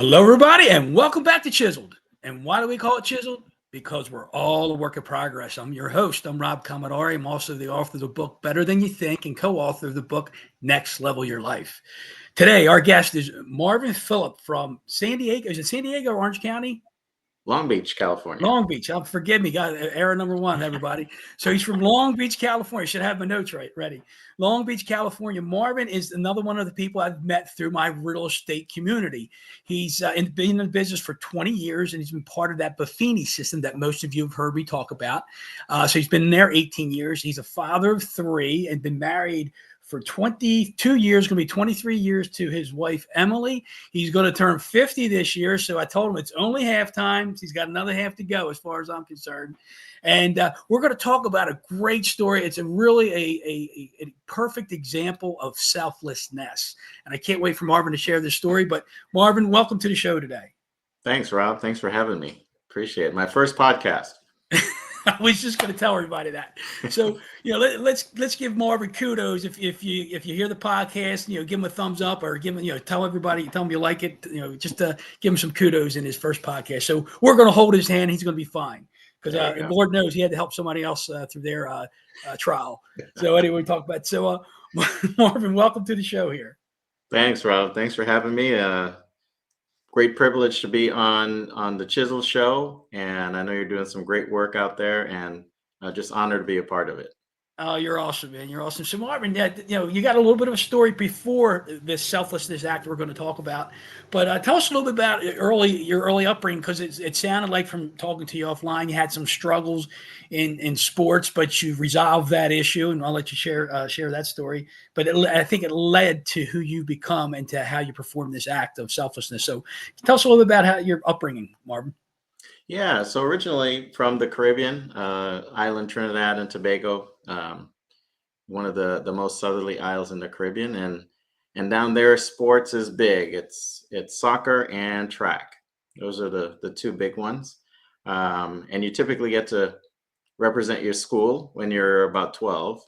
Hello, everybody, and welcome back to Chiseled. And why do we call it Chiseled? Because we're all a work in progress. I'm your host. I'm Rob Commodari. I'm also the author of the book Better Than You Think and co-author of the book Next Level Your Life. Today, our guest is Marvin Phillip from San Diego. Is it San Diego or Orange County? Long Beach, California. Long Beach. Forgive me, got error number one, everybody. So he's from Long Beach, California. Should have my notes ready. Long Beach, California. Marvin is another one of the people I've met through my real estate community. He's been in business for 20 years, and he's been part of that Buffini system that most of you have heard me talk about. So he's been there 18 years. He's a father of three and been married for 22 years, going to be 23 years to his wife, Emily. He's going to turn 50 this year. So I told him it's only halftime. He's got another half to go as far as I'm concerned. And we're going to talk about a great story. It's really a perfect example of selflessness. And I can't wait for Marvin to share this story. But Marvin, welcome to the show today. Thanks, Rob. Thanks for having me. Appreciate it. My first podcast. I was just going to tell everybody that. So, let's give Marvin kudos. If you hear the podcast, give him a thumbs up or give him, tell him you like it, just give him some kudos in his first podcast. So we're going to hold his hand. He's going to be fine because Lord knows he had to help somebody else through their trial. So anyway, we talk about, Marvin, welcome to the show here. Thanks, Rob. Thanks for having me. Great privilege to be on the Chiseled show, and I know you're doing some great work out there, and just honored to be a part of it. Oh, you're awesome, man. You're awesome. So Marvin, you got a little bit of a story before this Selflessness Act we're going to talk about, but tell us a little bit about your early upbringing, because it sounded like from talking to you offline, you had some struggles in sports, but you resolved that issue, and I'll let you share that story. But I think it led to who you become and to how you perform this act of selflessness. So tell us a little bit about your upbringing, Marvin. Yeah, so originally from the Caribbean, island Trinidad and Tobago, one of the most southerly isles in the Caribbean, and down there sports is big. It's soccer and track. Those are the two big ones, and you typically get to represent your school when you're about 12.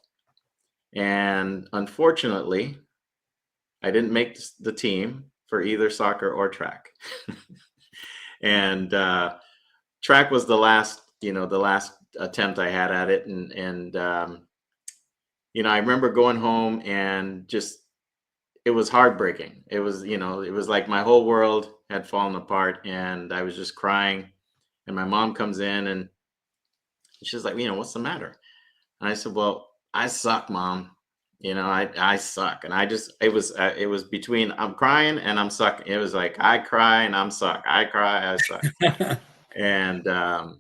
And unfortunately, I didn't make the team for either soccer or track. And track was the last attempt I had at it. And I remember going home and just, it was heartbreaking. It was like my whole world had fallen apart, and I was just crying. And my mom comes in and she's like, what's the matter? And I said, well, I suck, Mom. I suck. And it was between I'm crying and I'm sucking. It was like, I cry and I'm suck. I cry, I suck. And, and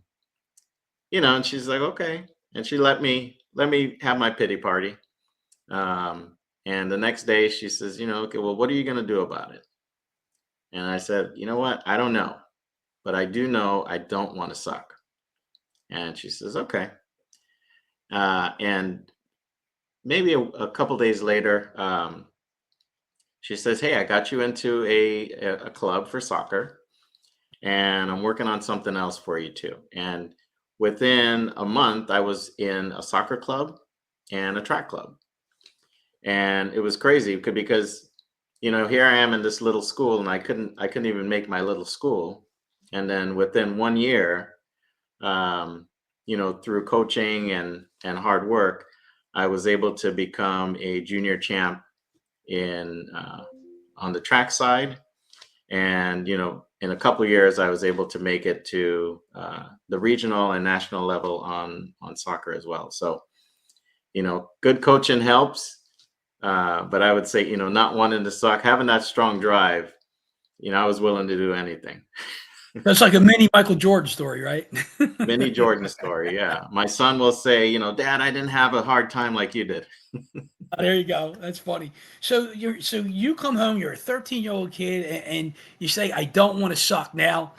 she's like, okay. And she let me have my pity party. And the next day she says, okay, well, what are you going to do about it? And I said, you know what? I don't know, but I do know I don't want to suck. And she says, okay. And maybe a couple days later, she says, hey, I got you into a club for soccer, and I'm working on something else for you too. And within a month, I was in a soccer club and a track club. And it was crazy because, here I am in this little school, and I couldn't even make my little school. And then within 1 year, through coaching and hard work, I was able to become a junior champ on the track side. And, in a couple of years, I was able to make it to the regional and national level on soccer as well. So, good coaching helps. But I would say, not wanting to suck, having that strong drive, I was willing to do anything. That's like a mini Michael Jordan story, right? Mini Jordan story, yeah. My son will say, Dad, I didn't have a hard time like you did. There you go. That's funny. So you come home, you're a 13-year-old kid, and you say, I don't want to suck. Now,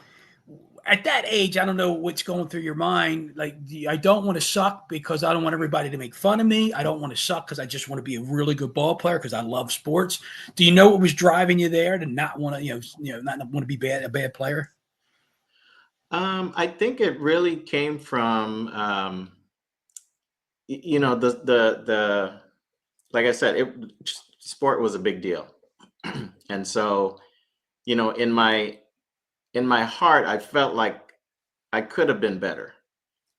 at that age, I don't know what's going through your mind. Like, I don't want to suck because I don't want everybody to make fun of me. I don't want to suck because I just want to be a really good ball player because I love sports. Do you know what was driving you there to not want to, not want to be a bad player? I think it really came from, the like I said, sport was a big deal. And so, in my in my heart, I felt like I could have been better,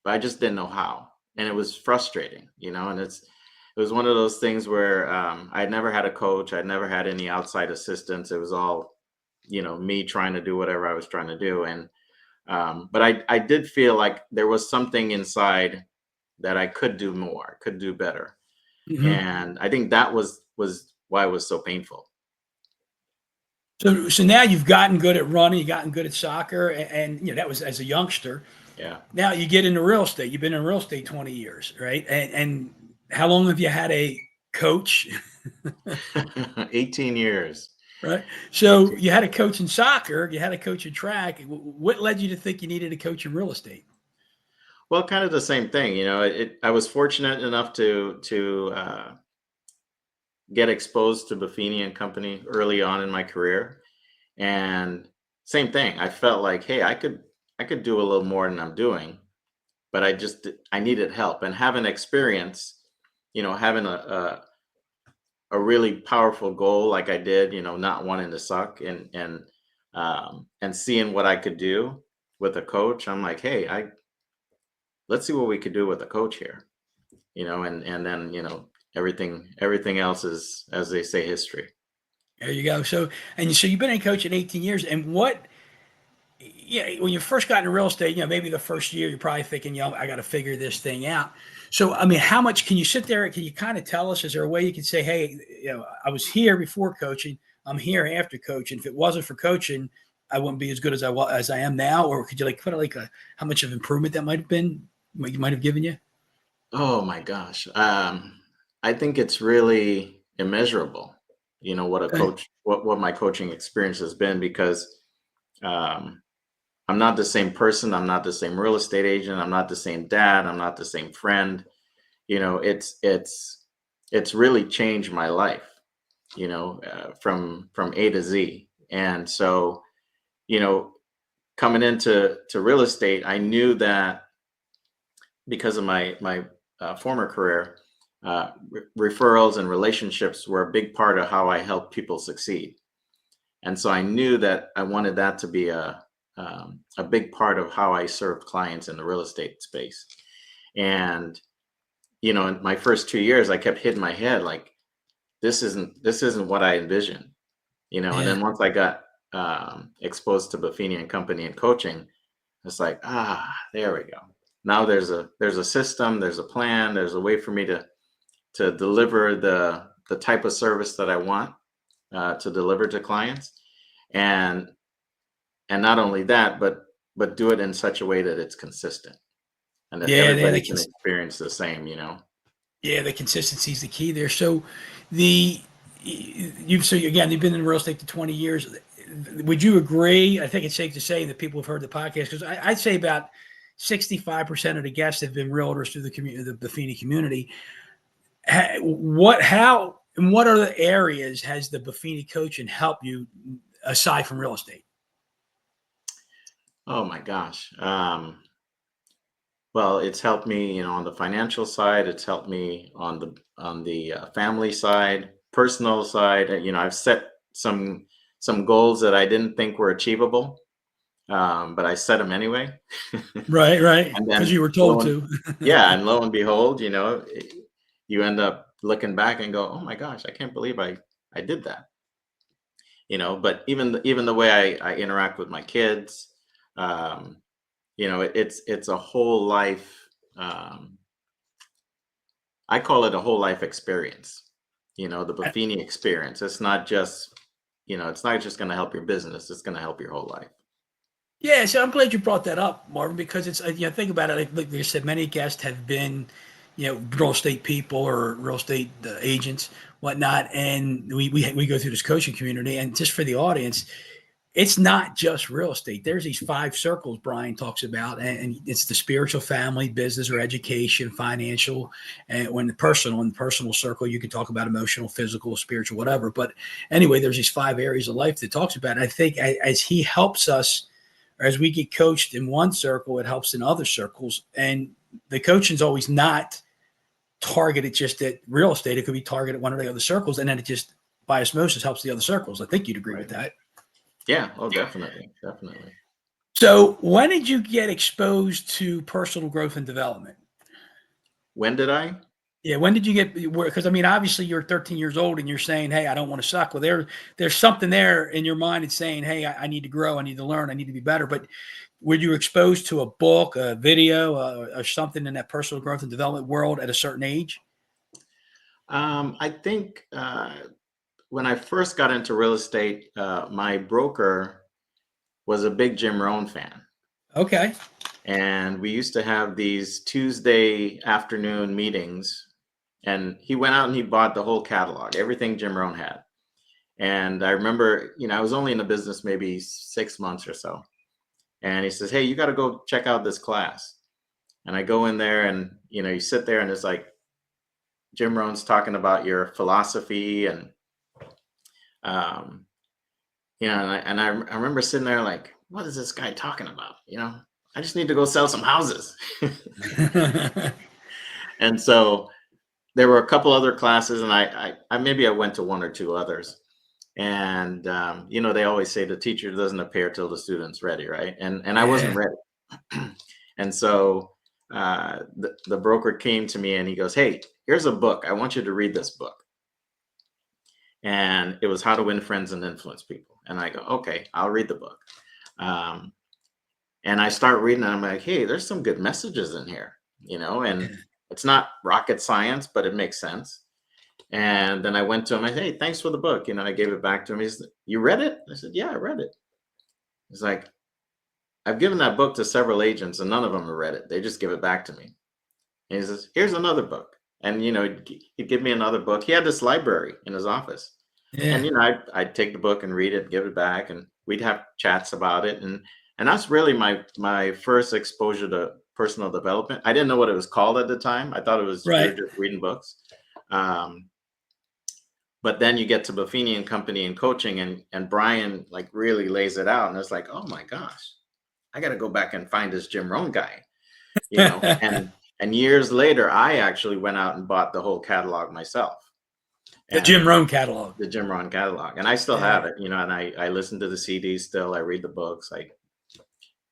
but I just didn't know how. And it was frustrating, and it was one of those things where I'd never had a coach. I'd never had any outside assistance. It was all, me trying to do whatever I was trying to do. And, but I did feel like there was something inside that I could do more, could do better. Mhm. And I think that was why it was so painful. So now you've gotten good at running, you've gotten good at soccer, and that was as a youngster. Yeah. Now you get into real estate. You've been in real estate 20 years, right? And how long have you had a coach? 18 years. Right. So you had a coach in soccer, you had a coach in track. What led you to think you needed a coach in real estate? Well, kind of the same thing. I was fortunate enough to get exposed to Buffini and Company early on in my career, and same thing. I felt like, hey, I could do a little more than I'm doing, but I needed help, and having experience, having a really powerful goal like I did, not wanting to suck, and seeing what I could do with a coach. I'm like, hey, I let's see what we could do with a coach here, and then everything else is, as they say, history. There you go. So you've been a coach in 18 years. And what, yeah, when you first got into real estate, maybe the first year you're probably thinking, I got to figure this thing out. So, I mean, how much can you sit there? Can you kind of tell us? Is there a way you can say, hey, I was here before coaching, I'm here after coaching. If it wasn't for coaching, I wouldn't be as good as I am now. Or could you like put like how much of improvement that might have been, what you might have given you? Oh my gosh. I think it's really immeasurable, what a Okay. coach, what my coaching experience has been, because um, I'm not the same person. I'm not the same real estate agent. I'm not the same dad. I'm not the same friend. It's really changed my life, from A to Z. And so, you know, coming into real estate, I knew that because of my former career, referrals and relationships were a big part of how I help people succeed. And so I knew that I wanted that to be a big part of how I served clients in the real estate space. And in my first 2 years, I kept hitting my head like, this isn't what I envisioned. And Yeah. then once I got exposed to Buffini and Company and coaching, it's like, there we go. Now there's a system, there's a plan, there's a way for me to deliver the type of service that I want to deliver to clients, and not only that, but do it in such a way that it's consistent and that Yeah. everybody can experience the same. Yeah, the consistency is the key there. So the again, you've been in real estate for 20 years. Would you agree? I think it's safe to say that people have heard the podcast, because I'd say about 65% of the guests have been realtors through the community, the Buffini community. In what other areas has the Buffini coaching helped you aside from real estate? Oh my gosh. Well, it's helped me, on the financial side. It's helped me on the family side, personal side. I've set some goals that I didn't think were achievable, but I set them anyway. Right, right. And Because then you were told to. yeah, and lo and behold, you end up looking back and go, "Oh my gosh, I can't believe I did that." But even the way I interact with my kids, um, it's a whole life. Um, I call it a whole life experience. The Buffini experience. It's not just going to help your business. It's going to help your whole life. Yeah, so I'm glad you brought that up, Marvin, because it's think about it. Like I said, many guests have been, real estate people or real estate agents, whatnot, and we go through this coaching community, and just for the audience, it's not just real estate. There's these five circles Brian talks about, and it's the spiritual, family, business, or education, financial, and when in the personal circle, you can talk about emotional, physical, spiritual, whatever. But anyway, there's these five areas of life that talks about. And I think as he helps us, or as we get coached in one circle, it helps in other circles. And the coaching is always not targeted just at real estate. It could be targeted at one of the other circles, and then it just by osmosis helps the other circles. I think you'd agree with Right. that. Yeah. Oh, definitely, definitely. So when did you get exposed to personal growth and development? When did I? Yeah, when did you get? Because I mean, obviously you're 13 years old and you're saying, "Hey, I don't want to suck." Well, there's something there in your mind that's saying, "Hey, I need to grow. I need to learn. I need to be better." But were you exposed to a book, a video, or something in that personal growth and development world at a certain age? I think when I first got into real estate, my broker was a big Jim Rohn fan. Okay. And we used to have these Tuesday afternoon meetings. And he went out and he bought the whole catalog, everything Jim Rohn had. And I remember, I was only in the business maybe 6 months or so. And he says, "Hey, you got to go check out this class." And I go in there and, you sit there and it's like Jim Rohn's talking about your philosophy and, um, and I remember sitting there like, what is this guy talking about? I just need to go sell some houses. And so there were a couple other classes, and I maybe I went to one or two others. And they always say the teacher doesn't appear till the student's ready, right? And I wasn't Yeah. ready. And so the broker came to me and he goes, "Hey, here's a book. I want you to read this book." And it was How to Win Friends and Influence People. And I go, "Okay, I'll read the book." Um, and I start reading, and I'm like, "Hey, there's some good messages in here, and it's not rocket science, but it makes sense." And then I went to him. I said, "Hey, thanks for the book." I gave it back to him. He said, "You read it?" I said, "Yeah, I read it." He's like, "I've given that book to several agents, and none of them have read it. They just give it back to me." And he says, "Here's another book." And he'd give me another book. He had this library in his office, and Yeah. I'd take the book and read it, give it back, and we'd have chats about it. And that's really my first exposure to personal development. I didn't know what it was called at the time. I thought it was you're Right. just reading books. Um, But then you get to Buffini and Company and coaching, and Brian like really lays it out, and it's like, oh my gosh, I got to go back and find this Jim Rohn guy, The and years later, I actually went out and bought the whole catalog myself, Jim and Rohn catalog. the Jim Rohn catalog, and I still Yeah. have it, and I listen to the CDs still, I read the books,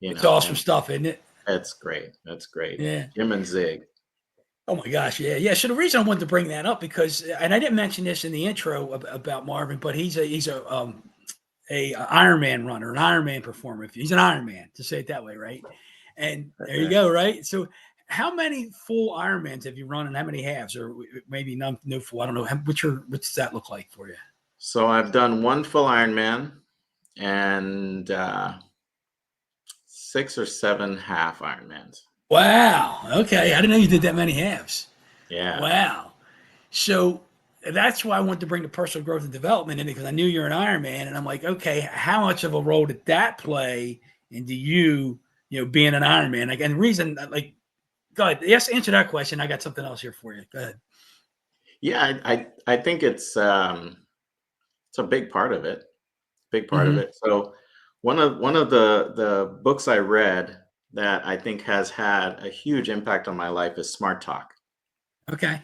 It's awesome and stuff, isn't it? it's great, that's great. Yeah. Jim and Zig, Oh my gosh, yeah, yeah. So the reason I wanted to bring that up because, and I didn't mention this in the intro about Marvin, but he's a Ironman runner, an Ironman performer. He's an Ironman, to say it that way, right? And there you yeah. go, right? So, how many full Ironmans have you run, and how many halves, or maybe none, no full? I don't know. What's that look like for you? So I've done one full Ironman and 6 or 7 half Ironmans. Wow. Okay, I didn't know you did that many halves. Yeah. Wow. So that's why I wanted to bring the personal growth and development in because I knew you're an Ironman, and I'm like, okay, how much of a role did that play into being an Ironman? Like, and the reason, like, go ahead, yes, answer that question. I got something else here for you. Go ahead. Yeah, I think it's a big part of it. Big part of Hmm. it. So one of the books I read that I think has had a huge impact on my life is Smart Talk Okay.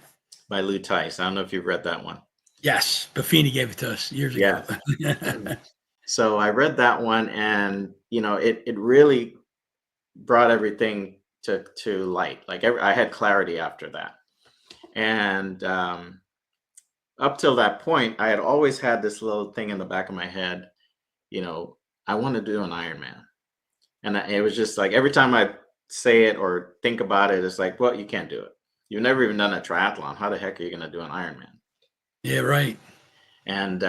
by Lou Tice. I don't know if you've read that one. Yes, Buffini gave it to us years ago. Yes. So I read that one, and it really brought everything to light. Like I had clarity after that. And up till that point, I had always had this little thing in the back of my head, you know, I want to do an Ironman. And it was just like every time I say it or think about it, it's like, well, you can't do it. You've never even done a triathlon. How the heck are you going to do an Ironman? Yeah, right. And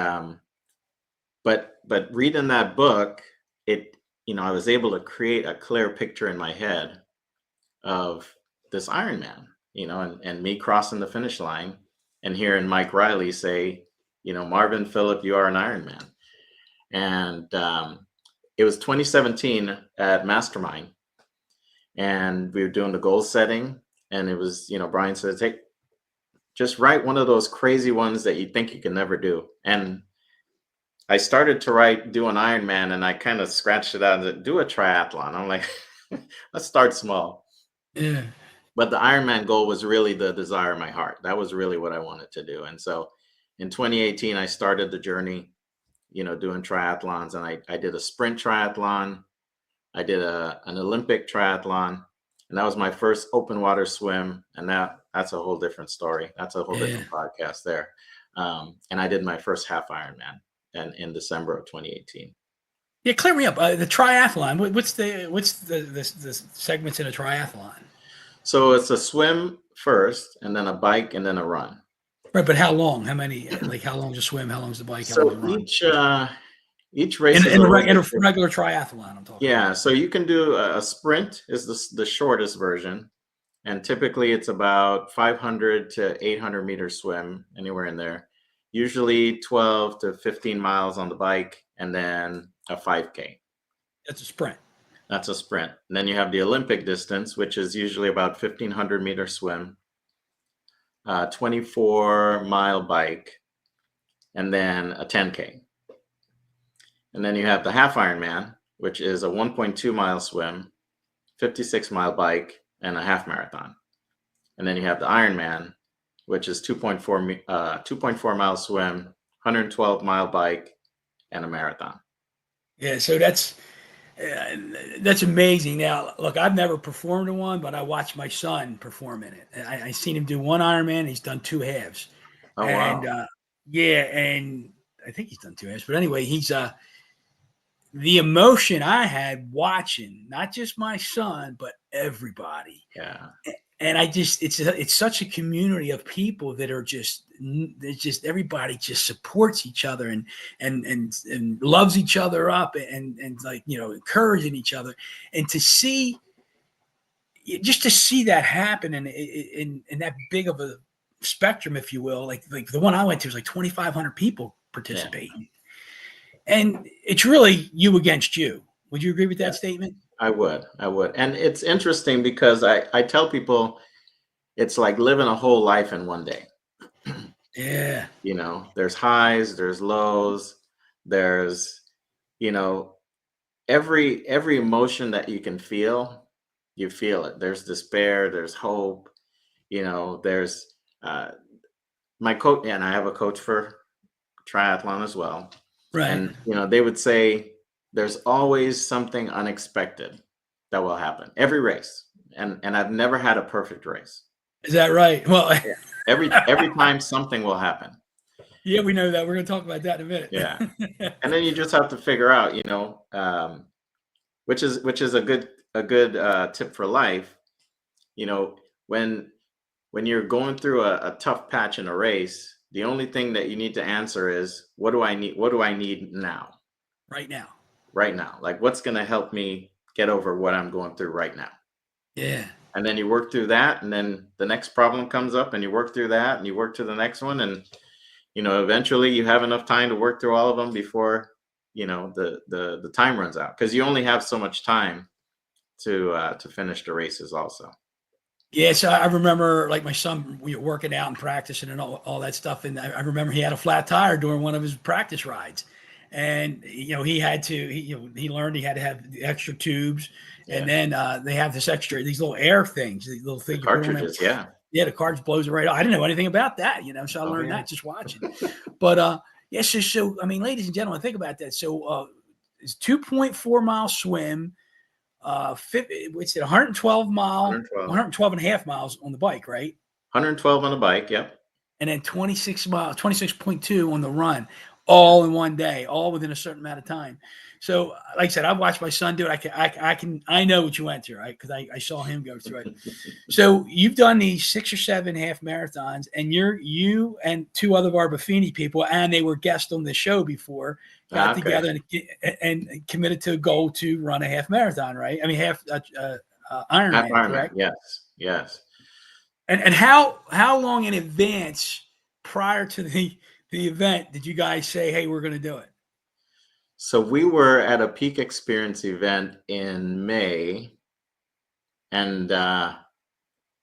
but reading that book, it I was able to create a clear picture in my head of this Ironman, and me crossing the finish line and hearing Mike Riley say, Marvin Phillip, you are an Ironman. And it was 2017 at Mastermind, and we were doing the goal setting, and it was, Brian says, "Hey, just write one of those crazy ones that you think you can never do." And I started to do an Ironman, and I kind of scratched it out and said, do a triathlon. I'm like, let's start small. Yeah. But the Ironman goal was really the desire of my heart. That was really what I wanted to do. And so in 2018, I started the journey, doing triathlons, and I did a sprint triathlon, I did an Olympic triathlon, and that was my first open water swim. And that's a whole different story. That's a whole Yeah. different podcast there. And I did my first half Ironman in December of 2018. Yeah, clear me up. The triathlon. What's the segments in a triathlon? So it's a swim first, and then a bike, and then a run. Right, but how long? How many? Like, how long's the swim? How long's the bike? How long's the So run? each race is In a a, little in bit a different. regular triathlon, I'm talking Yeah, about. so you can do a sprint is the shortest version, and typically it's about 500 to 800 meter swim, anywhere in there. Usually 12 to 15 miles on the bike, and then a 5K. That's a sprint. That's a sprint. And then you have the Olympic distance, which is usually about 1,500 meter swim, 24-mile bike, and then a 10K. And then you have the half Ironman, which is a 1.2 mile swim, 56-mile bike, and a half marathon. And then you have the Ironman, which is 2.4 mile swim, 112-mile bike, and a marathon. Yeah, so that's amazing. Now, look, I've never performed in one, but I watched my son perform in it. I seen him do one Ironman. He's done two halves, Oh, and wow. yeah, and I think he's done two halves. But anyway, he's the emotion I had watching not just my son, but everybody. Yeah. And I just it's such a community of people that are just everybody just supports each other and loves each other up and like encouraging each other, and to see that happen in that big of a spectrum, if you will, like the one I went to was like 2,500 people participating, and it's really you against you. Would you agree with Yeah, that statement? I would. And it's interesting because I tell people it's like living a whole life in one day. Yeah, There's highs, there's lows, there's, you know, every emotion that you can feel, you feel it. There's despair, there's hope, there's uh, my coach, and I have a coach for triathlon as well. right. And, they would say there's always something unexpected that will happen every race. And I've never had a perfect race. Is that right? Well, Yeah. Every time something will happen. yeah, we know that. We're going to talk about that in a minute. Yeah. And then you just have to figure out, which is a good tip for life. When you're going through a tough patch in a race, the only thing that you need to answer is, what do I need? What do I need now? Right now. Right now. Like, what's going to help me get over what I'm going through right now? Yeah. And then you work through that, and then the next problem comes up, and you work through that, and you work to the next one, and eventually you have enough time to work through all of them before the time runs out, because you only have so much time to finish the races also. Yeah, so I remember, like, my son, we were working out and practicing and all that stuff, and I remember he had a flat tire during one of his practice rides, and he had to he learned he had to have the extra tubes, and Yeah. then they have these little air things, these little The things you put on there. cartridges, yeah. Yeah, the cartridge blows it right off. I didn't know anything about that, so I Oh, learned yeah. that just watching. But yeah, so I mean, ladies and gentlemen, think about that. So it's 2.4 mile swim, what's it, 112 112 and a half miles on the bike, right? 112 on the bike, yep. And then 26 miles, 26.2 on the run, all in one day, all within a certain amount of time. So, like I said, I've watched my son do it. I know what you went through, right? Because I saw him go through it. So you've done these 6 or 7 half marathons, and you and two other Barbafini people, and they were guests on the show before, got Okay. together and committed to a goal to run a half marathon, right? I mean, half Half Ironman, Ironman, correct? yes. And how long in advance prior to the event did you guys say, hey, we're going to do it? So we were at a peak experience event in May, and the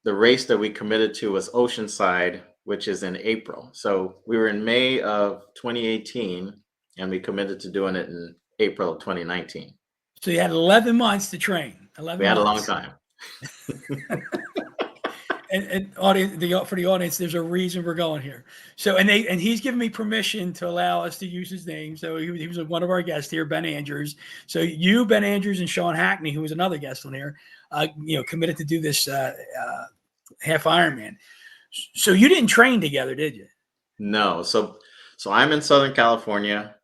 race that we committed to was Oceanside, which is in April. So we were in May of 2018, and we committed to doing it in April of 2019. So you had 11 months to train. 11 We had months. a long time. and audience, for the audience, there's a reason we're going here. So, and he's given me permission to allow us to use his name. So he was one of our guests here, Ben Andrews. So you, Ben Andrews, and Sean Hackney, who was another guest on here, committed to do this half Ironman. So you didn't train together, did you? No. So I'm in Southern California.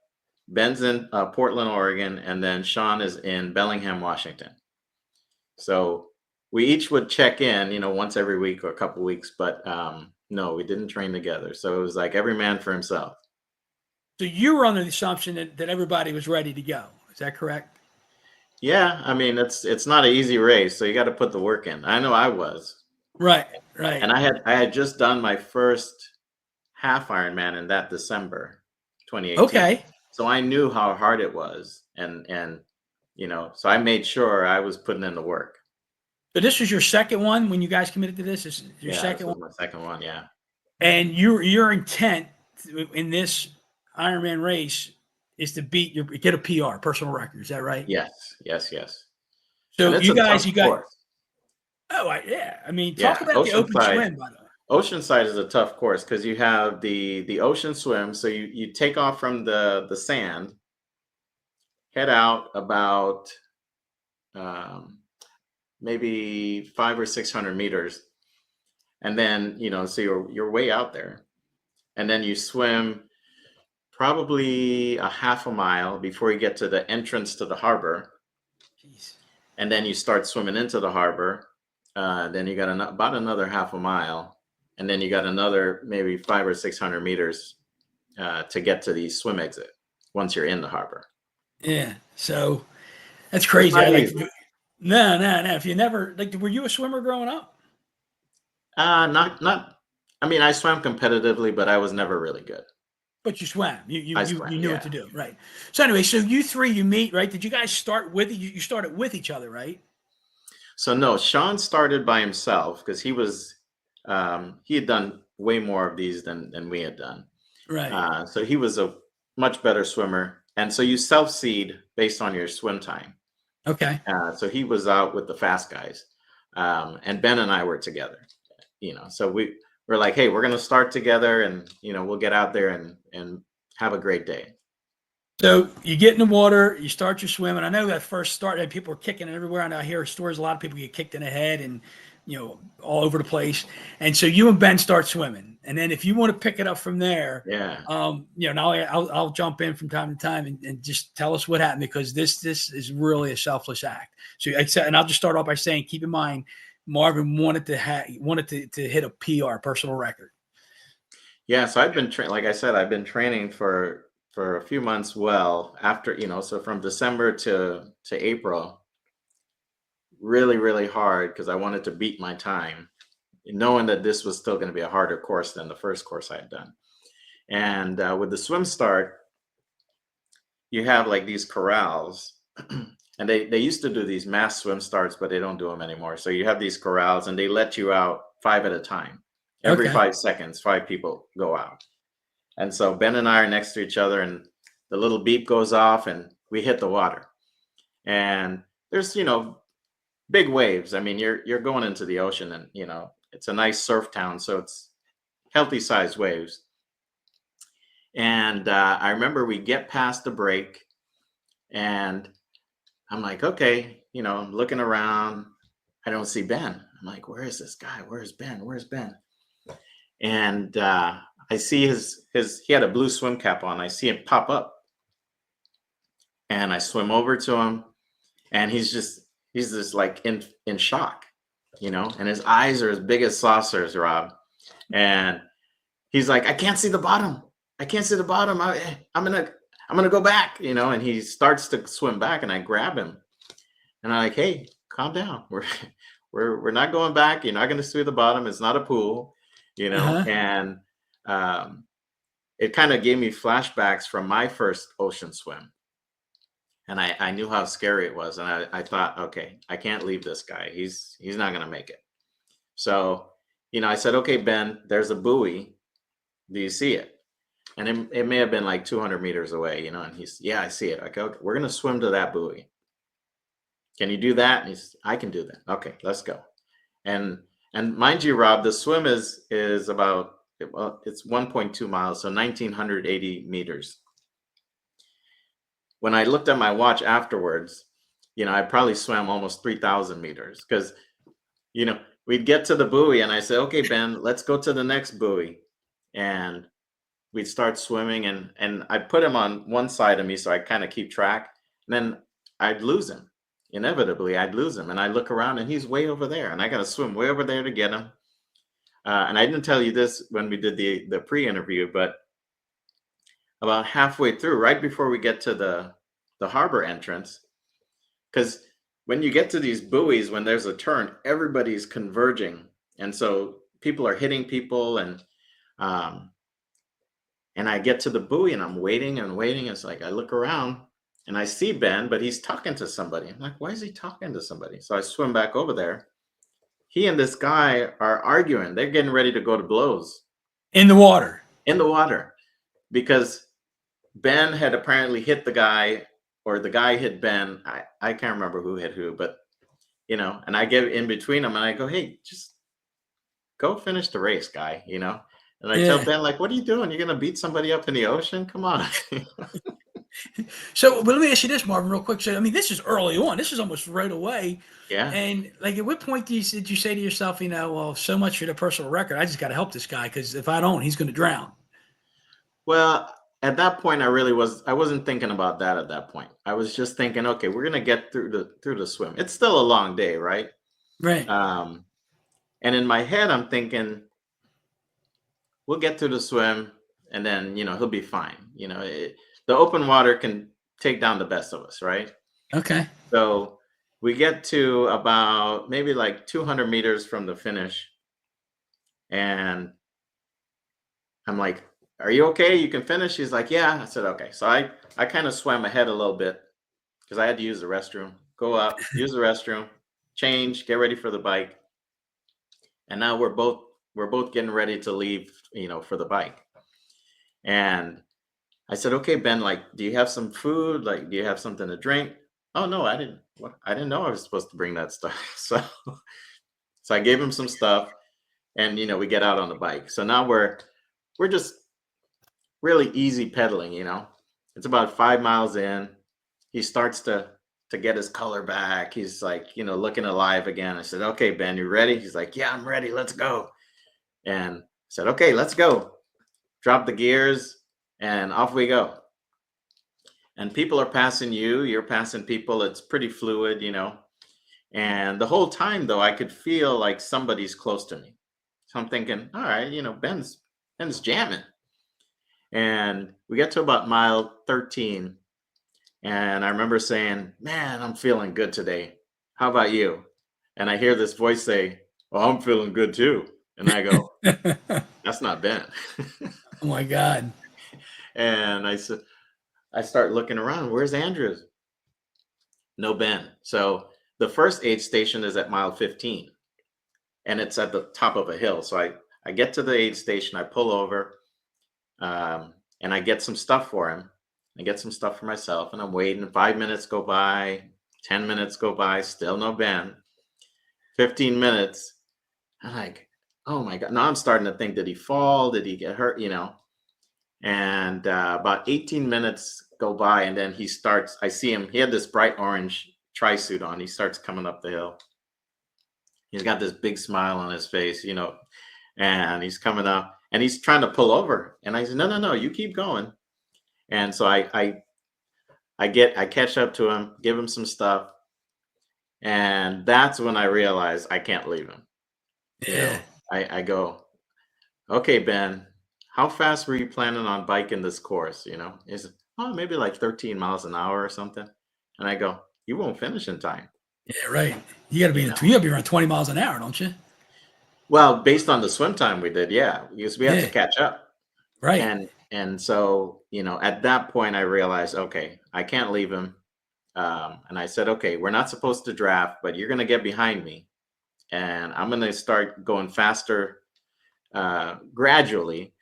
Ben's in Portland, Oregon, and then Sean is in Bellingham, Washington. So we each would check in, once every week or a couple weeks, but no, we didn't train together. So it was like every man for himself. So you were under the assumption that everybody was ready to go. Is that correct? Yeah, I mean it's not an easy race, so you got to put the work in. I know I was. Right. And I had just done my first half Ironman in that December 2018. Okay. So I knew how hard it was, and so I made sure I was putting in the work. So this was your second one when you guys committed to this? This is your second this one? was my second one, yeah. And your intent in this Ironman race is to get a PR, personal record. Is that right? Yes. So you got. Oh, yeah. I mean, talk about the open swim, by the way. Oceanside is a tough course because you have the ocean swim. So you take off from the sand, head out about maybe 500 or 600 meters, and then so you're way out there, and then you swim probably a half a mile before you get to the entrance to the harbor. Jeez. And then you start swimming into the harbor. Then you got about another half a mile, and then you got another maybe 500 or 600 meters to get to the swim exit once you're in the harbor. Yeah, so that's crazy. No. If you never were you a swimmer growing up? Not. I mean, I swam competitively, but I was never really good. But you swam. You swam, knew what to do, right? So anyway, so you three you meet, right? Did you guys start with you started with each other, right? So no, Sean started by himself because he had done way more of these than we had done. Right. So he was a much better swimmer, and so you self-seed based on your swim time. Okay. So he was out with the fast guys, and Ben and I were together. So we're like, hey, we're gonna start together, and we'll get out there and have a great day. So you get in the water, you start your swimming. I know that first start, and people are kicking everywhere. And I hear stories. A lot of people get kicked in the head and all over the place. And so you and Ben start swimming, and then if you want to pick it up from there, yeah, now I'll jump in from time to time and just tell us what happened, because this is really a selfless act. So and I'll just start off by saying, keep in mind, Marvin wanted to hit a PR, personal record. Yeah, so I've been like I said, I've been training for a few months. Well, after so from December to April, really, really hard because I wanted to beat my time, knowing that this was still going to be a harder course than the first course I had done. And with the swim start, you have like these corrals, and they used to do these mass swim starts, but they don't do them anymore. So you have these corrals, and they let you out 5 at a time. Every 5 seconds, 5 people go out. And so Ben and I are next to each other, and the little beep goes off, and we hit the water. And there's big waves. I mean, you're going into the ocean, and it's a nice surf town, so it's healthy sized waves. And I remember we get past the break, and I'm like, okay, I'm looking around. I don't see Ben. I'm like, where is this guy? Where's Ben? Where's Ben? And I see he had a blue swim cap on. I see him pop up, and I swim over to him, and he's just like in shock, and his eyes are as big as saucers, Rob. And he's like, I can't see the bottom. I can't see the bottom. I'm gonna go back, and he starts to swim back, and I grab him, and I'm like, hey, calm down. We're not going back. You're not gonna see the bottom. It's not a pool, and it kind of gave me flashbacks from my first ocean swim. And I knew how scary it was. And I thought, okay, I can't leave this guy. He's not going to make it. So, I said, okay, Ben, there's a buoy. Do you see it? And it may have been like 200 meters away, and he's, yeah, I see it. I go, okay, we're going to swim to that buoy. Can you do that? And I can do that. Okay, let's go. And And mind you, Rob, the swim is about, well, it's 1.2 miles, so 1980 meters. When I looked at my watch afterwards, I probably swam almost 3,000 meters because, we'd get to the buoy and I said, okay, Ben, let's go to the next buoy. And we'd start swimming and I'd put him on one side of me so I kind of keep track. And then I'd lose him. Inevitably, I'd lose him. And I look around and he's way over there. And I got to swim way over there to get him. And I didn't tell you this when we did the pre-interview, but about halfway through, right before we get to the harbor entrance, because when you get to these buoys, when there's a turn, everybody's converging, and so people are hitting people, um, and I get to the buoy and I'm waiting and waiting. It's like I look around and I see Ben, but he's talking to somebody. I'm like, why is he talking to somebody? So I swim back over there. He and this guy are arguing. They're getting ready to go to blows In the water. in the water because Ben had apparently hit the guy, or the guy hit Ben. I can't remember who hit who, but and I get in between them and I go, hey, just go finish the race, guy, And I tell Yeah. Ben, like, what are you doing? You're gonna beat somebody up in the ocean? Come on. So, but let me ask you this, Marvin, real quick. So, I mean, this is early on. This is almost right away. Yeah. And like, at what point did you say to yourself, well, so much for the personal record. I just got to help this guy because if I don't, he's going to drown. Well, at that point, I wasn't thinking about that at that point. I was just thinking, okay, we're gonna get through the swim. It's still a long day, right? Right. And in my head, I'm thinking, we'll get through the swim, and then he'll be fine. The open water can take down the best of us, right? Okay. So we get to about maybe like 200 meters from the finish, and I'm like, are you okay? You can finish? He's like, yeah. I said, okay. So I kind of swam ahead a little bit because I had to use the restroom. Go up, use the restroom, change, get ready for the bike. And now we're both getting ready to leave, for the bike. And I said, okay, Ben, like, do you have some food? Like, do you have something to drink? Oh no, I didn't. What? I didn't know I was supposed to bring that stuff. So I gave him some stuff, and we get out on the bike. So now we're just really easy pedaling. It's about 5 miles in. He starts to get his color back. He's like, looking alive again. I said, okay, Ben, you ready? He's like, yeah, I'm ready. Let's go. And I said, okay, let's go. Drop the gears and off we go. And people are passing you, you're passing people. It's pretty fluid, And the whole time though, I could feel like somebody's close to me. So I'm thinking, all right, Ben's jamming. And we get to about mile 13. And I remember saying, man, I'm feeling good today. How about you? And I hear this voice say, well, I'm feeling good too. And I go, that's not Ben. Oh my God. And I said, I start looking around. Where's Andrews? No Ben. So the first aid station is at mile 15, and it's at the top of a hill. So I get to the aid station, I pull over, and I get some stuff for him. I get some stuff for myself, and I'm waiting. 5 minutes go by, 10 minutes go by, still no Ben. 15 minutes. I'm like, oh my God. Now I'm starting to think, did he fall? Did he get hurt? And about 18 minutes go by, and then I see him. He had this bright orange tri-suit on. He starts coming up the hill. He's got this big smile on his face, and he's coming up and he's trying to pull over. And I said, no, you keep going. And so I catch up to him, give him some stuff. And that's when I realized I can't leave him. Yeah. I go, okay, Ben, how fast were you planning on biking this course? Is maybe like 13 miles an hour or something. And I go, you won't finish in time. Yeah, right. You got to be around 20 miles an hour, don't you? Well, based on the swim time we did, yeah, because we have to catch up. Right. And so, at that point I realized, okay, I can't leave him. And I said, okay, we're not supposed to draft, but you're going to get behind me. And I'm going to start going faster gradually.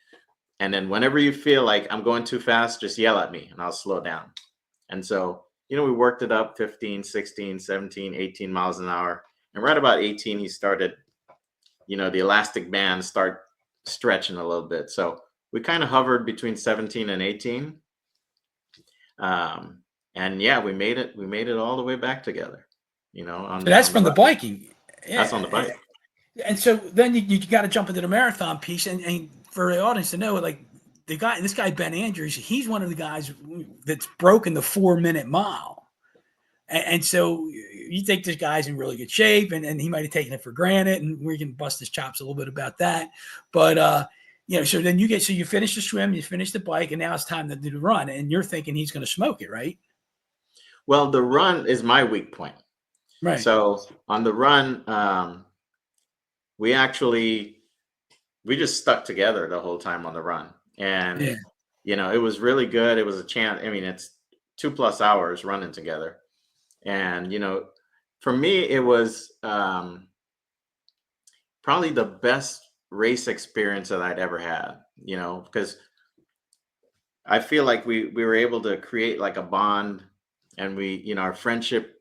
And then whenever you feel like I'm going too fast, just yell at me and I'll slow down. And so, we worked it up 15, 16, 17, 18 miles an hour. And right about 18, he started, the elastic bands start stretching a little bit. So we kind of hovered between 17 and 18. And yeah, we made it. We made it all the way back together. So that's On the from the run. biking. That's on the Yeah. bike. And so then you got to jump into the marathon piece, and for the audience to know, like this guy Ben Andrews, he's one of the guys that's broken the 4-minute mile, and so you think this guy's in really good shape, and he might have taken it for granted, and we can bust his chops a little bit about that, but so then you finish the swim, you finish the bike, and now it's time to do the run, and you're thinking he's going to smoke it, right? Well, the run is my weak point. Right. So on the run, we just stuck together the whole time on the run, and Yeah. it was really good. It was a chance. I mean, it's 2+ hours running together, and for me, it was probably the best race experience that I'd ever had. Because I feel like we were able to create like a bond, and our friendship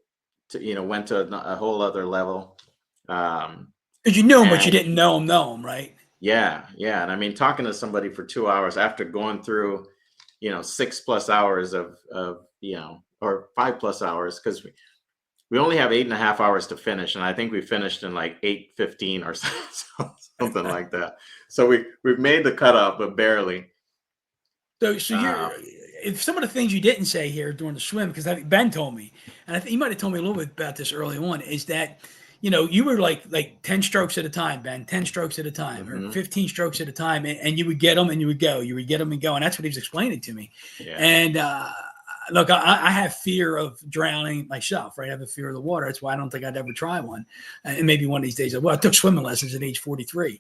went to a whole other level. Because you knew him, but you And didn't know him, right? yeah, yeah. And I mean, talking to somebody for 2 hours after going through, 6+ hours of or 5+ hours, because we only have 8.5 hours to finish. And I think we finished in like 8:15 or something like that. So we've made the cutoff, but barely. So if some of the things you didn't say here during the swim, because I think Ben told me, and I think you might have told me a little bit about this early on, is that you were like 10 strokes at a time, Ben, 10 strokes at a time, or Mhm. 15 strokes at a time, and you would get them and you would go, and go, and that's what he was explaining to me. Yeah. And look, I have fear of drowning myself, right? I have a fear of the water. That's why I don't think I'd ever try one, and maybe one of these days. Well, I took swimming lessons at age 43.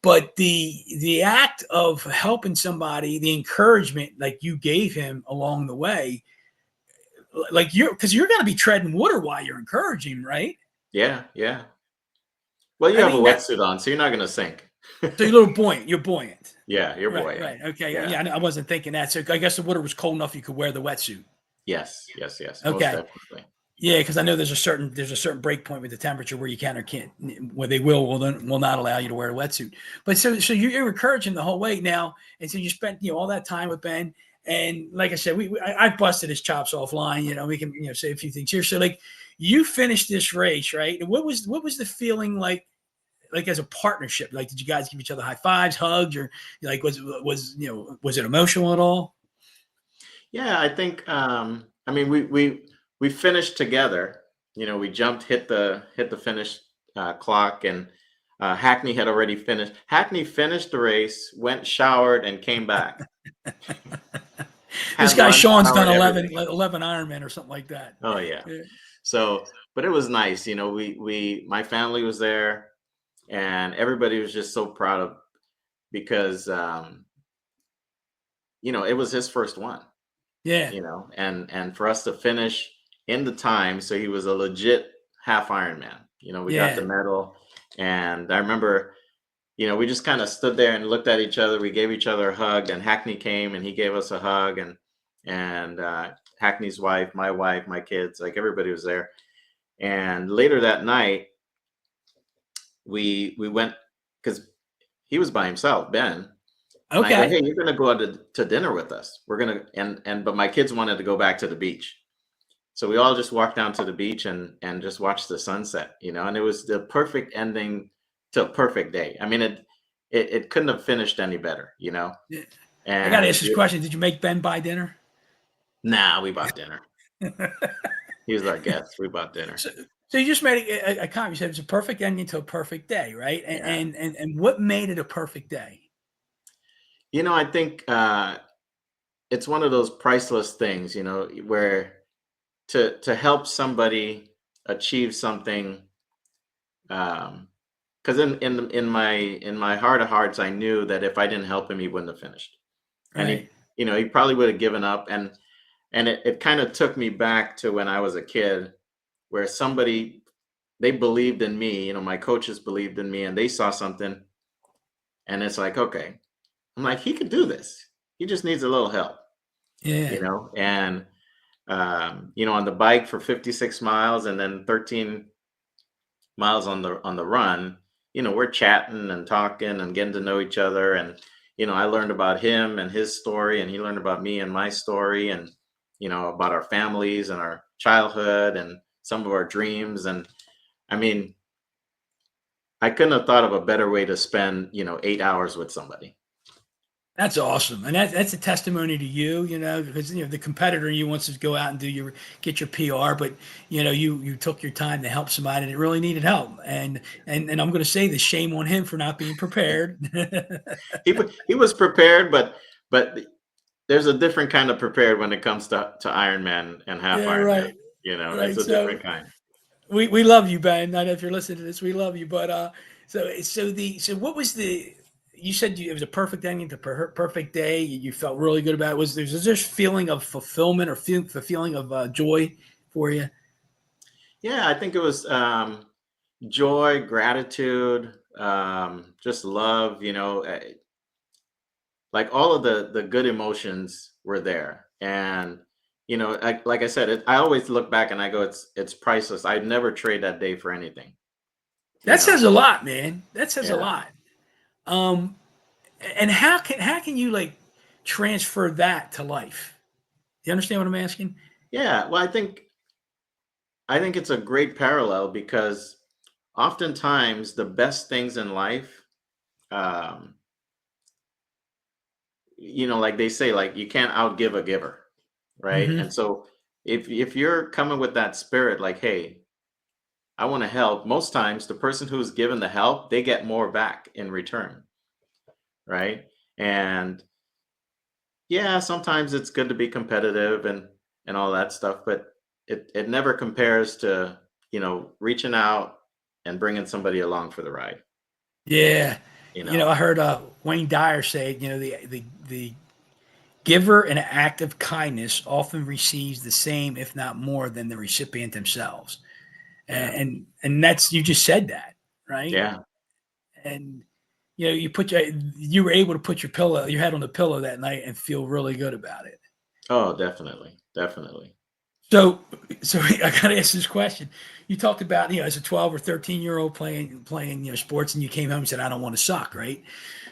But the act of helping somebody, the encouragement like you gave him along the way, like because you're going to be treading water while you're encouraging, right? Yeah, yeah. Well, you I have a mean that. wetsuit on, so you're not gonna sink. So you're a little buoyant. You're buoyant. Yeah, you're Right. buoyant. Right. Okay. Yeah. Yeah. I wasn't thinking that. So I guess the water was cold enough you could wear the wetsuit. Yes, yes, yes. Most Okay. definitely. Yeah, because I know there's a certain break point with the temperature where you can or can't, where they will not allow you to wear a wetsuit. But so you're encouraging the whole way now, and so you spent all that time with Ben, and like I said, I've busted his chops offline. We can say a few things here. So like you finished this race, right? And what was the feeling like as a partnership? Like did you guys give each other high fives, hugs, or like was it emotional at all? Yeah, I think I mean we finished together. We jumped, hit the finish clock, and Hackney had already finished. Hackney finished the race, went showered, and came back. This Had guy lunch, Sean's done showered, 11, everything. 11 Ironman or something like that. Oh yeah. Yeah. So, but it was nice. My family was there, and everybody was just so proud of, because it was his first one. Yeah. And for us to finish in the time, so he was a legit half Ironman. We got the Yeah. medal, and I remember, we just kind of stood there and looked at each other. We gave each other a hug, and Hackney came and he gave us a hug, and Hackney's wife, my kids, like everybody was there. And later that night, we went, because he was by himself, Ben. And I go, Okay. hey, you're gonna go out to dinner with us. We're gonna but my kids wanted to go back to the beach. So we all just walked down to the beach and just watched the sunset, and it was the perfect ending to a perfect day. I mean, it couldn't have finished any better. Yeah. I got to And ask this question. Did you make Ben buy dinner? nah, we bought dinner. He was our guest. We bought dinner. so, so you just made a comment. You said it's a perfect ending to a perfect day, right? And, Yeah. and what made it a perfect day? I think it's one of those priceless things, where to help somebody achieve something. Because in my heart of hearts, I knew that if I didn't help him, he wouldn't have finished, and Right. he probably would have given up. And it kind of took me back to when I was a kid, where they believed in me. My coaches believed in me, and they saw something, and it's like, okay, I'm like, he could do this. He just needs a little help, Yeah. and on the bike for 56 miles, and then 13 miles on the run. we're chatting and talking and getting to know each other. And, I learned about him and his story, and he learned about me and my story, and, about our families and our childhood and some of our dreams. And I mean, I couldn't have thought of a better way to spend, 8 hours with somebody. That's awesome, and that's a testimony to you, because the competitor in you wants to go out and get your PR, but you took your time to help somebody that really needed help, and I'm going to say this, shame on him for not being prepared. He was prepared, but there's a different kind of prepared when it comes to Ironman and half Yeah, Ironman. right, It's right. a So different kind. we love you, Ben. I know if you're listening to this, we love you. But so what was the? You said it was a perfect ending to perfect day. You felt really good about it. Was this feeling of fulfillment or the feeling of joy for you? Yeah, I think it was joy, gratitude, just love. Like all of the good emotions were there. And like I said, I always look back and I go, it's priceless. I'd never trade that day for anything. you That says know a lot, man. That says a yeah. lot. Um, and how can you like transfer that to life? Do you understand what I'm asking? Yeah, well, I think it's a great parallel because oftentimes the best things in life, um like they say, like you can't outgive a giver, right? Hmm. And so if you're coming with that spirit, like, hey, I want to help, most times the person who's given the help, they get more back in return, right? And yeah, sometimes it's good to be competitive and all that stuff, but it never compares to, reaching out and bringing somebody along for the ride, Yeah. you know. I heard Wayne Dyer say, the giver in an act of kindness often receives the same, if not more, than the recipient themselves. Yeah. And that's you just said that, right? Yeah. And you were able to put your head on the pillow that night and feel really good about it. Oh, definitely. Definitely. So, so I got to ask this question. You talked about, as a 12 or 13-year-old playing, sports, and you came home and said, I don't want to suck, right?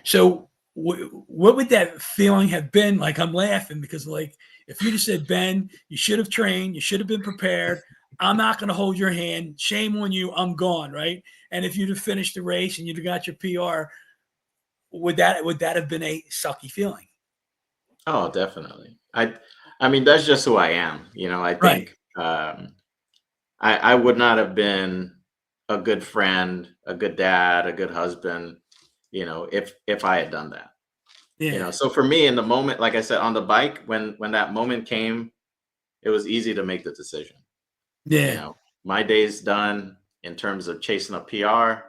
So, what would that feeling have been like? I'm laughing because, like, if you'd have said, Ben, you should have trained, you should have been prepared. I'm not going to hold your hand. Shame on you. I'm gone, right? And if you'd have finished the race and you'd have got your PR, would that have been a sucky feeling? Oh, definitely. I mean, that's just who I am. I Right. think I would not have been a good friend, a good dad, a good husband, if I had done that. Yeah. So for me in the moment, like I said, on the bike, when that moment came, it was easy to make the decision. You Yeah. know, my day's done in terms of chasing a PR,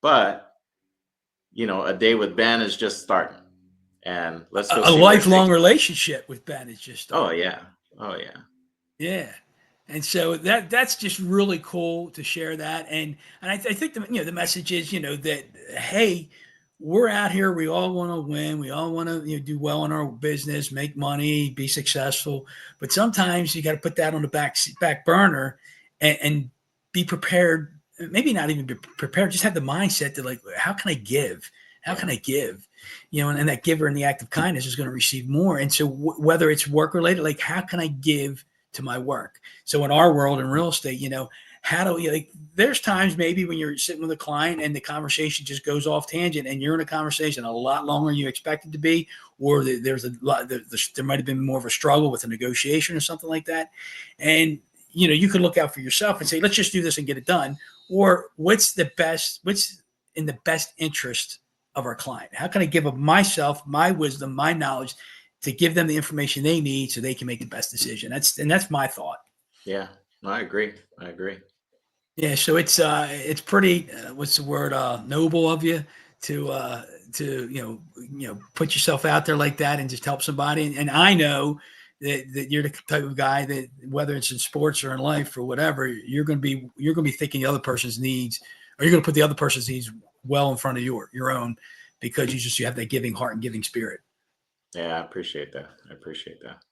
but a day with Ben is just starting. And let's go A see where it lifelong takes us. relationship with Ben is just Oh starting. yeah. Oh yeah. Yeah. And so that's just really cool to share that. And I think the message is, that, hey, we're out here, we all want to win, we all want to, do well in our business, make money, be successful. But sometimes you got to put that on the back burner and be prepared, maybe not even be prepared, just have the mindset that, like, how can I give? How Yeah. can I give? And that giver in the act of kindness is going to receive more. And so whether it's work related, like, how can I give to my work? So in our world in real estate, how do we, like, there's times maybe when you're sitting with a client and the conversation just goes off tangent and you're in a conversation a lot longer than you expect it to be, or there's a lot, there might have been more of a struggle with a negotiation or something like that. And, you could look out for yourself and say, let's just do this and get it done. Or what's in the best interest of our client? How can I give of myself, my wisdom, my knowledge to give them the information they need so they can make the best decision? That's my thought. Yeah. No, I agree. I agree. Yeah, so it's pretty what's the word, noble of you to put yourself out there like that and just help somebody. And I know that you're the type of guy that, whether it's in sports or in life or whatever, you're going to be thinking the other person's needs, or you're going to put the other person's needs well in front of your own, because you have that giving heart and giving spirit. Yeah, I appreciate that. I appreciate that.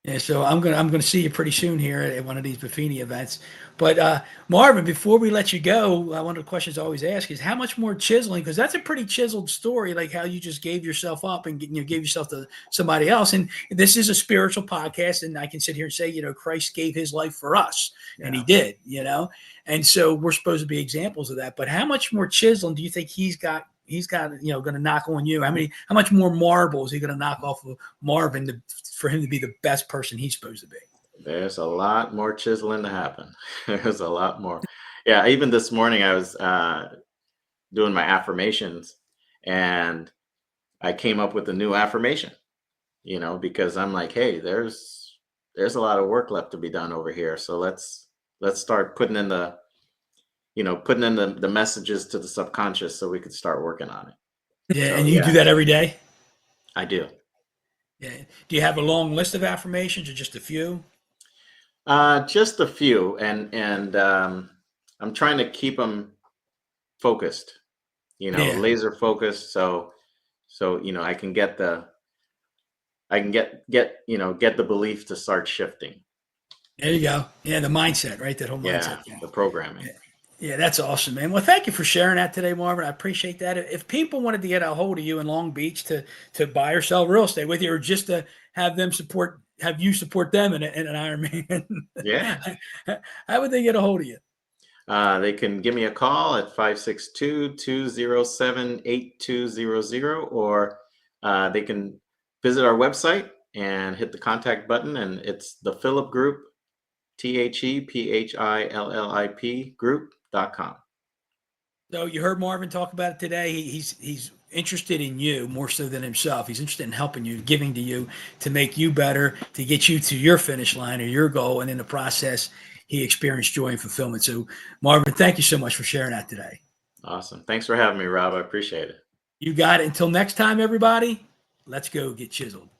Yeah, so I'm gonna see you pretty soon here at one of these Buffini events. But Marvin, before we let you go, one of the questions I always ask is how much more chiseling? Because that's a pretty chiseled story, like how you just gave yourself up and gave yourself to somebody else. And this is a spiritual podcast, and I can sit here and say, Christ gave His life for us, and Yeah. He did, and so we're supposed to be examples of that. But how much more chiseling do you think he's got? He's got, going to knock on you. How much more marble is he going to knock off of Marvin for him to be the best person he's supposed to be? There's a lot more chiseling to happen. There's a lot more. Yeah, even this morning I was doing my affirmations, and I came up with a new affirmation, because I'm like, hey, there's a lot of work left to be done over here. So let's start putting in the messages to the subconscious so we could start working on it. Yeah, So and you do yeah, that every day? I do. Yeah. Do you have a long list of affirmations or just a few? Just a few, and I'm trying to keep them focused, Yeah. laser focused. So I can get the belief to start shifting. There you go. Yeah, the mindset, right? That whole Yeah, mindset thing. the programming. Yeah. Yeah, that's awesome, man. Well, thank you for sharing that today, Marvin. I appreciate that. If people wanted to get a hold of you in Long Beach to buy or sell real estate with you, or just to have you support them in an Ironman, Yeah. how would they get a hold of you? They can give me a call at 562-207-8200, or they can visit our website and hit the contact button, and it's the Phillip Group, ThePhillip group.com. So you heard Marvin talk about it today. He's interested in you more so than himself. He's interested in helping you, giving to you to make you better, to get you to your finish line or your goal. And in the process, he experienced joy and fulfillment. So Marvin, thank you so much for sharing that today. Awesome. Thanks for having me, Rob. I appreciate it. You got it. Until next time, everybody, let's go get chiseled.